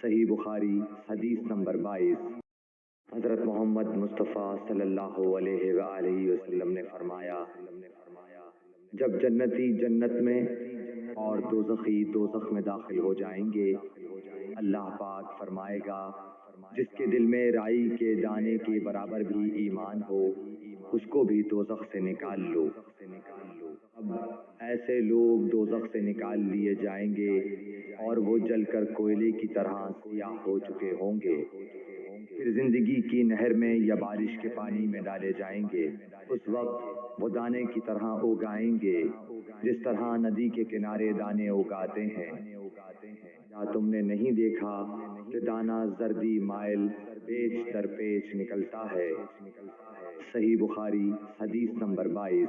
صحیح بخاری حدیث نمبر 22۔ حضرت محمد مصطفیٰ صلی اللہ علیہ وآلہ وسلم نے فرمایا، جب جنتی جنت میں اور دوزخی دوزخ میں داخل ہو جائیں گے، اللہ پاک فرمائے گا جس کے دل میں رائی کے دانے کے برابر بھی ایمان ہو اس کو بھی دوزخ سے نکال لو۔ اب ایسے لوگ دوزخ سے نکال لیے جائیں گے اور وہ جل کر کوئلے کی طرح سیاہ ہو چکے ہوں گے، پھر زندگی کی نہر میں یا بارش کے پانی میں ڈالے جائیں گے۔ اس وقت وہ دانے کی طرح اگائیں گے جس طرح ندی کے کنارے دانے اگاتے ہیں۔ کیا تم نے نہیں دیکھا کہ دانہ زردی مائل پیچ در پیچ نکلتا ہے؟ صحیح بخاری حدیث نمبر 22۔